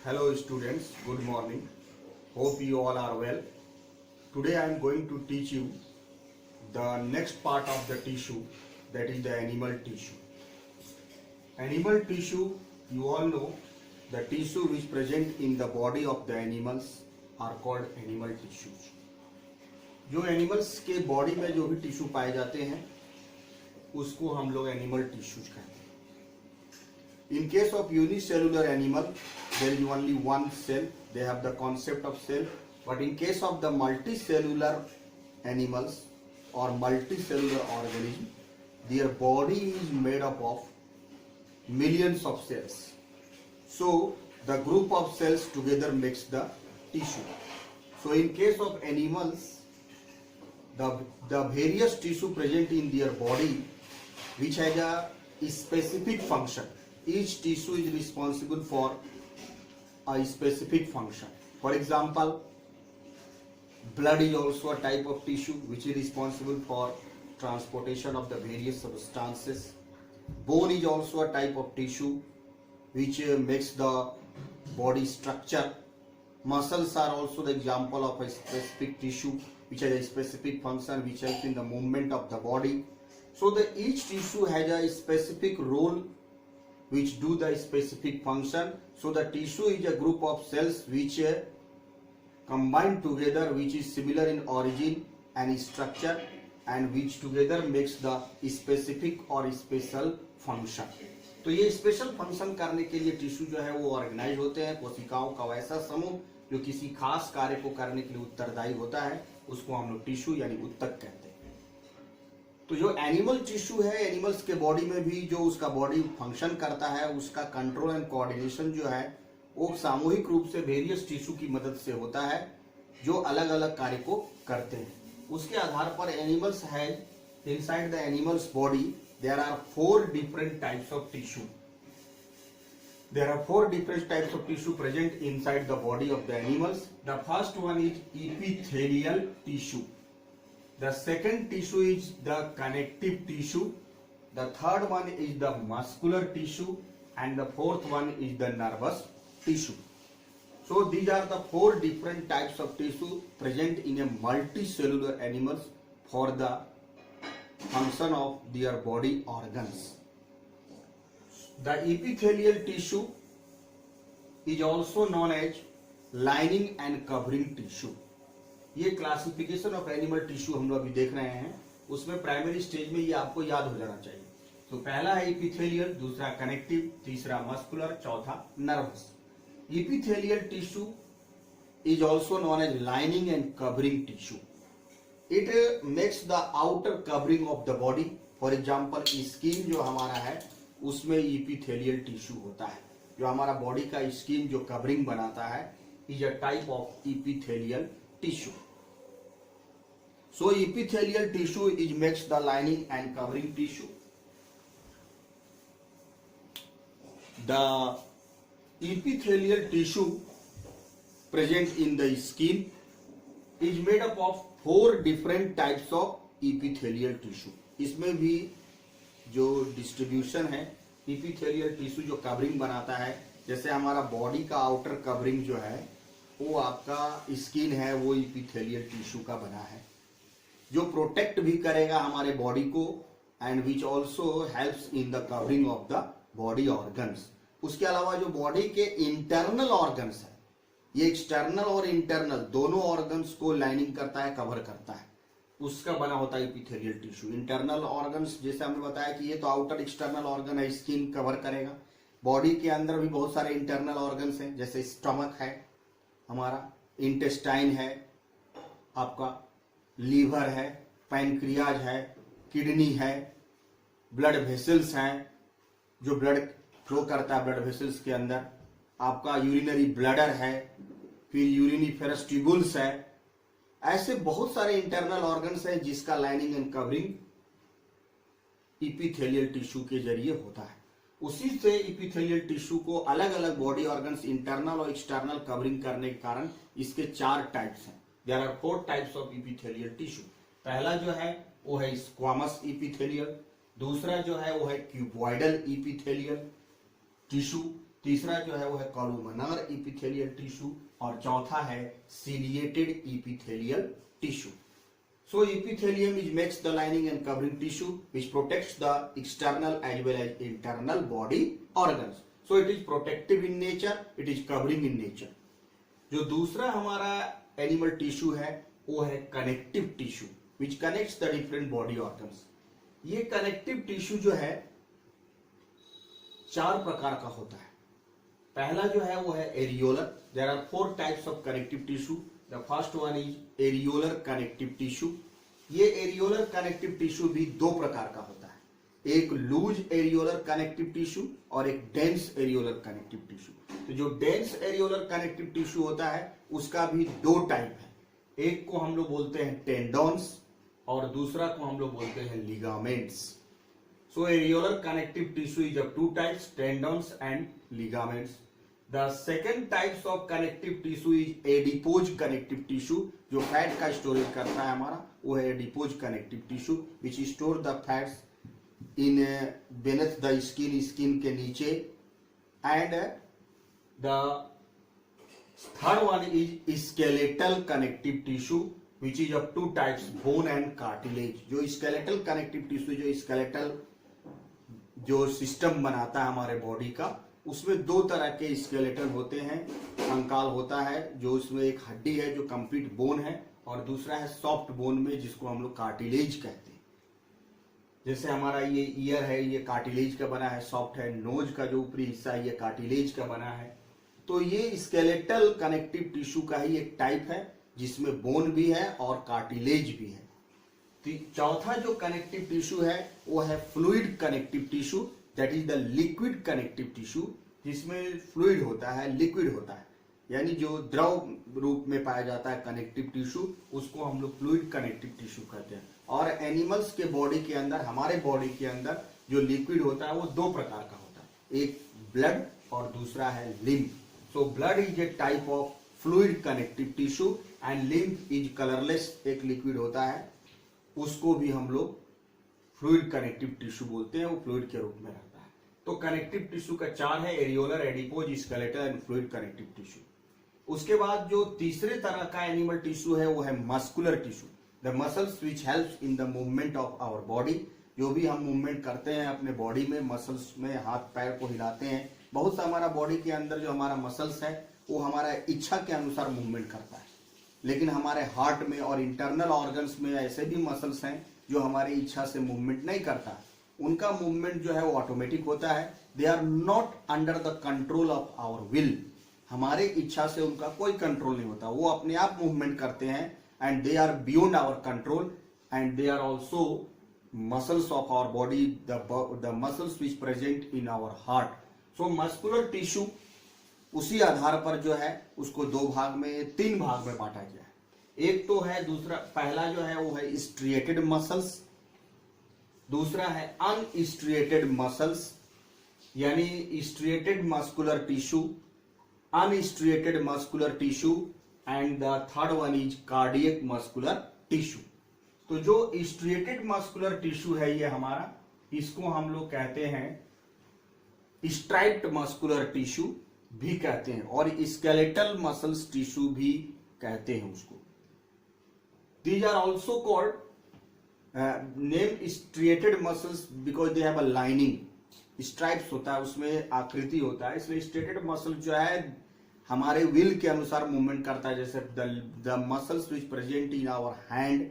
Hello students, good morning. Hope you all are well. Today I am going to teach you the next part of the tissue, that is the animal tissue. Animal tissue, you all know, the tissue which present in the body of the animals are called animal tissues. जो animals के body में जो भी tissue पाए जाते हैं उसको हम लोग एनिमल टिश्यूज कहते हैं. In case of unicellular animal, there is only one cell. They have the concept of cell. But in case of the multicellular animals or multicellular organism, their body is made up of millions of cells. So the group of cells together makes the tissue. So in case of animals, the various tissue present in their body which has a specific function. Each tissue is responsible for a specific function. For example, blood is also a type of tissue which is responsible for transportation of the various substances. Bone is also a type of tissue which makes the body structure. Muscles are also the example of a specific tissue which has a specific function which helps in the movement of the body. So each tissue has a specific role which do the specific function. So the tissue is a group of cells which combine together, which is similar in origin and structure, and which together makes the specific or special function. तो ये special function करने के लिए tissue जो है वो organise होते हैं. कोशिकाओं का वैसा समूह जो किसी खास कार्य को करने के लिए उत्तरदायी होता है उसको हम लोग टिश्यू यानी उत्तक कहते हैं. तो जो एनिमल टिश्यू है, एनिमल्स के बॉडी में भी जो उसका बॉडी फंक्शन करता है उसका कंट्रोल एंड कोऑर्डिनेशन जो है वो सामूहिक रूप से वेरियस टिश्यू की मदद से होता है जो अलग अलग कार्य को करते हैं. उसके आधार पर एनिमल्स है inside the animals body there are 4 different types of tissue. There are 4 different types of tissue present inside the body of the animals. The first one is epithelial tissue. The second tissue is the connective tissue. The third one is the muscular tissue, and the fourth one is the nervous tissue. So these are the 4 different types of tissue present in a multicellular animals for the function of their body organs. The epithelial tissue is also known as lining and covering tissue. ये classification of animal tissue हम लोग अभी देख रहे हैं. उसमें primary stage में ये आपको याद हो जाना चाहिए. तो पहला है इपिथेलियल, दूसरा कनेक्टिव, तीसरा मस्कुलर, चौथा nervous. Epithelial tissue is also known as lining and covering tissue. It makes the outer covering of the body. For example skin जो हमारा है उसमें इपिथेलियल टिश्यू होता है. जो हमारा बॉडी का स्किन जो कवरिंग बनाता है is a type of epithelial tissue. So epithelial tissue is makes the lining and covering tissue. The epithelial tissue present in the skin is made up of 4 different types of epithelial tissue. इसमें भी जो distribution है epithelial tissue जो covering बनाता है, जैसे हमारा body का आउटर कवरिंग जो है वो आपका स्किन है वो इपिथेलियल टिश्यू का बना है जो प्रोटेक्ट भी करेगा हमारे बॉडी को and which also helps in the covering of the body organs. उसके अलावा जो बॉडी के इंटरनल ऑर्गन्स है ये एक्सटर्नल और इंटरनल दोनों ऑर्गन्स को लाइनिंग करता है, कवर करता है. उसका बना होता है इपिथेलियल टिश्यू. इंटरनल ऑर्गन्स जैसे हमने बताया कि ये तो आउटर एक्सटर्नल ऑर्गन है, स्किन कवर करेगा. बॉडी के अंदर भी बहुत सारे इंटरनल ऑर्गन्स हैं जैसे स्टमक है, हमारा इंटेस्टाइन है, आपका लीवर है, पैनक्रियाज है, किडनी है, ब्लड वेसल्स हैं जो ब्लड फ्लो करता है ब्लड वेसल्स के अंदर, आपका यूरिनरी ब्लडर है, फिर यूरिनिफेरस ट्यूबुल्स है. ऐसे बहुत सारे इंटरनल ऑर्गन्स हैं जिसका lining and covering epithelial tissue के जरिए होता है. उसी से इपिथेलियल टिश्यू को अलग अलग बॉडी ऑर्गन्स इंटरनल और एक्सटर्नल कवरिंग करने के कारण इसके 4 टाइप्स हैं. There are 4 types of epithelial tissue. पहला जो है वो है स्क्वामस इपिथेलियल, दूसरा जो है वो है क्यूबॉइडल इपिथेलियल टिश्यू, तीसरा जो है वो है कॉलुमनर इपिथेलियल टिश्यू, और चौथा है ciliated epithelial tissue. So epithelium is makes the lining and covering tissue which protects the external as well as internal body organs. So it is protective in nature, it is covering in nature. जो दूसरा हमारा animal tissue है वो है connective tissue which connects the different body organs. ये connective tissue जो है 4 प्रकार का होता है. पहला जो है वो है areolar. There are 4 types of connective tissue. The first one is areolar connective tissue. ये एरियोलर कनेक्टिव टिश्यू भी 2 प्रकार का होता है. एक लूज एरियोलर कनेक्टिव टिश्यू और एक डेंस एरियोलर कनेक्टिव टिश्यू. तो जो डेंस एरियोलर कनेक्टिव टिश्यू होता है उसका भी 2 टाइप है. एक को हम लोग बोलते हैं टेंडॉन्स और दूसरा को हम लोग बोलते हैं ligaments. So areolar connective tissue is of 2 types, tendons and ligaments. The second types of connective tissue is adipose connective tissue. जो फैट का स्टोरेज करता है हमारा वो है adipose connective tissue which store the fats in beneath the skin, skin के नीचे. And the third one is skeletal connective tissue which is of 2 types, bone and cartilage. जो skeletal connective tissue जो skeletal जो system बनाता है हमारे body का, उसमें 2 तरह के स्केलेटन होते हैं. कंकाल होता है जो उसमें एक हड्डी है जो कंप्लीट बोन है, और दूसरा है सॉफ्ट बोन में जिसको हम लोग कार्टिलेज कहते हैं. जैसे हमारा ये ईयर है ये कार्टिलेज का बना है, सॉफ्ट है. नोज का जो ऊपरी हिस्सा है ये कार्टिलेज का बना है. तो ये स्केलेटल कनेक्टिव टिश्यू का ही एक टाइप है जिसमें बोन भी है और कार्टिलेज भी है. चौथा जो कनेक्टिव टिश्यू है वो है fluid connective tissue, that is the liquid connective tissue, जिसमें फ्लूइड होता है, लिक्विड होता है, यानी जो द्रव रूप में पाया जाता है कनेक्टिव टिश्यू, उसको हम लोग फ्लूइड कनेक्टिव टिश्यू कहते हैं. और एनिमल्स के बॉडी के अंदर, हमारे बॉडी के अंदर जो लिक्विड होता है वो 2 प्रकार का होता है, एक ब्लड और दूसरा है lymph. So blood is a type of fluid connective tissue and lymph is colourless, एक लिक्विड होता है, उसको भी हम लोग फ्लूइड कनेक्टिव टिश्यू बोलते हैं, वो फ्लूइड के रूप में रहता है. तो कनेक्टिव टिश्यू का 4 है, areolar, adipose, skeletal and fluid connective tissue. उसके बाद जो तीसरे तरह का एनिमल टिश्यू है वो है muscular tissue. The muscles which helps in the movement of our body. जो भी हम मूवमेंट करते हैं अपने बॉडी में, मसल्स में हाथ पैर को हिलाते हैं, बहुत सा हमारा बॉडी के अंदर जो हमारा मसल्स है वो हमारा इच्छा के अनुसार मूवमेंट करता है. लेकिन हमारे हार्ट में और इंटरनल ऑर्गन्स में ऐसे भी मसल्स हैं जो हमारी इच्छा से मूवमेंट नहीं करता. उनका मूवमेंट जो है वो ऑटोमेटिक होता है. They are not under the control of our will. हमारे इच्छा से उनका कोई कंट्रोल नहीं होता, वो अपने आप मूवमेंट करते हैं. And they are beyond our control and they are also muscles of our body, the muscles which present in our heart. So muscular tissue उसी आधार पर जो है उसको 2 भाग में, 3 भाग में बांटा गया है. एक तो है दूसरा, पहला जो है वो है स्ट्रिएटेड मसल्स, दूसरा है अनस्ट्रिएटेड मसल्स यानी striated muscular tissue, unstriated muscular tissue, and the third one is cardiac muscular tissue. तो जो स्ट्रिएटेड मस्कुलर टिश्यू है ये हमारा, इसको हम लोग कहते हैं स्ट्राइप्ड मस्कुलर टिश्यू भी कहते हैं, और स्केलेटल मसल्स टिश्यू भी कहते हैं उसको. These are also called named striated muscles because they have a lining. Stripes होता है, उसमें आकृति होता है, इसलिए striated muscle जो है हमारे विल के अनुसार मूवमेंट करता है. जैसे the muscles which present in our hand,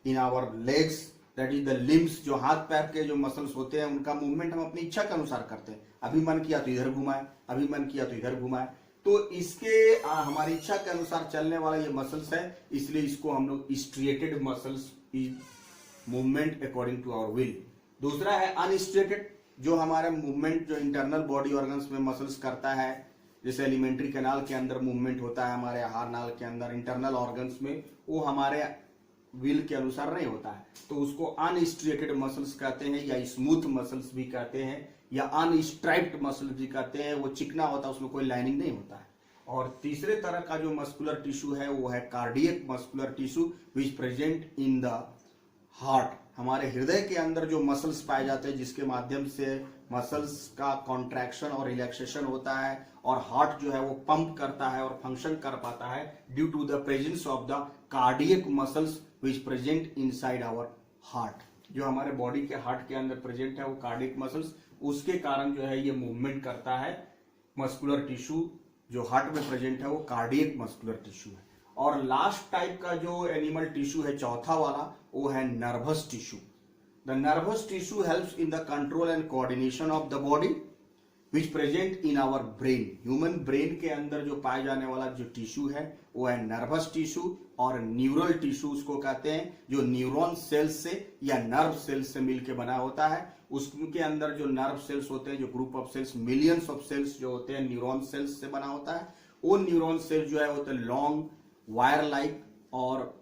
in our legs, that is the limbs, जो हाथ पैर के जो मसल्स होते हैं उनका मूवमेंट हम अपनी इच्छा के अनुसार करते हैं. अभी मन किया तो इधर घुमाए, अभी मन किया तो इधर घुमाए. तो इसके हमारी इच्छा के अनुसार चलने वाला ये मसल्स है, इसलिए इसको हम लोग striated muscles movement according to our will. दूसरा है अनस्ट्रिएटेड, जो हमारे मूवमेंट जो इंटरनल बॉडी ऑर्गन्स में मसल्स करता है, जैसे एलिमेंट्री कैनाल के अंदर मूवमेंट होता है, हमारे आहार नाल के अंदर इंटरनल ऑर्गन्स में, वो हमारे विल के अनुसार नहीं होता है. तो उसको अनस्ट्रिएटेड मसल्स कहते हैं, या स्मूथ मसल्स भी कहते हैं, या अनस्ट्राइप्ड मसल भी कहते हैं. वो चिकना होता है, उसमें कोई लाइनिंग नहीं होता है. और तीसरे तरह का जो मस्कुलर टिश्यू है वो है cardiac muscular tissue which present in the heart. हमारे हृदय के अंदर जो मसल्स पाए जाते हैं जिसके माध्यम से मसल्स का कॉन्ट्रैक्शन और रिलैक्सेशन होता है और हार्ट जो है वो पंप करता है और फंक्शन कर पाता है due to the presence of the cardiac muscles which present inside our heart. जो हमारे बॉडी के हार्ट के अंदर प्रेजेंट है वो कार्डियक मसल्स, उसके कारण जो है ये मूवमेंट करता है। मस्कुलर टिश्यू जो हार्ट में प्रेजेंट है वो कार्डियक मस्कुलर टिश्यू है। और लास्ट टाइप का जो एनिमल टिश्यू है, चौथा वाला, वो है nervous tissue. The nervous tissue helps in the control and coordination of the body which present in our brain. Human brain के अंदर जो पाए जाने वाला जो टिश्यू है वो है नर्वस टिश्यू और न्यूरल टिश्यू उसको कहते हैं, जो न्यूरॉन सेल्स से या नर्व सेल्स से मिलकर बना होता है। उसके अंदर जो नर्व सेल्स होते हैं, जो group of cells, millions of cells जो होते हैं न्यूरॉन सेल्स से बना होता है। वो न्यूरॉन सेल्स जो है होते हैं लॉन्ग वायर लाइक और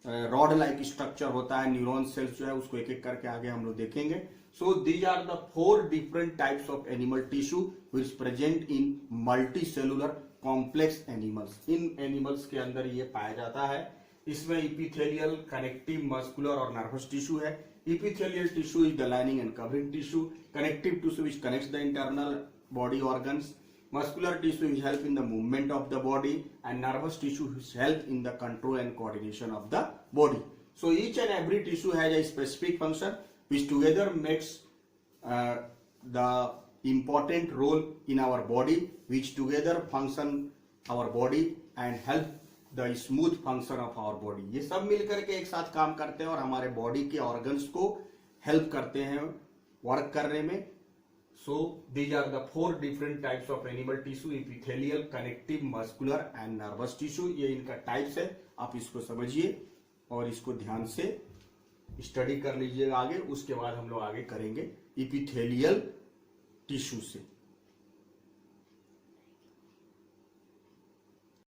रॉड लाइक स्ट्रक्चर होता है। न्यूरॉन सेल्स जो है उसको एक एक करके आगे हम लोग देखेंगे। So these are the 4 different types of animal tissue which present in multi cellular complex animals. इन एनिमल्स के अंदर ये पाया जाता है। इसमें इपिथेलियल, कनेक्टिव, मस्कुलर और नर्वस टिश्यू है। Epithelial tissue is the lining and covering tissue. Connective tissue which connects the internal body organs. Muscular tissue which help in the movement of the body, and nervous tissue which help in the control and coordination of the body. So each and every tissue has a specific function which together makes the important role in our body, which together function our body and help the smooth function of our body. ये सब मिलकर के एक साथ काम करते हैं और हमारे बॉडी के ऑर्गन्स को हेल्प करते हैं वर्क करने में। So these are the 4 different types of animal tissue: epithelial, connective, muscular and nervous tissue। ये इनका टाइप्स है, आप इसको समझिए और इसको ध्यान से स्टडी कर लीजिएगा आगे। उसके बाद हम लोग आगे करेंगे इपिथेलियल टिश्यू से।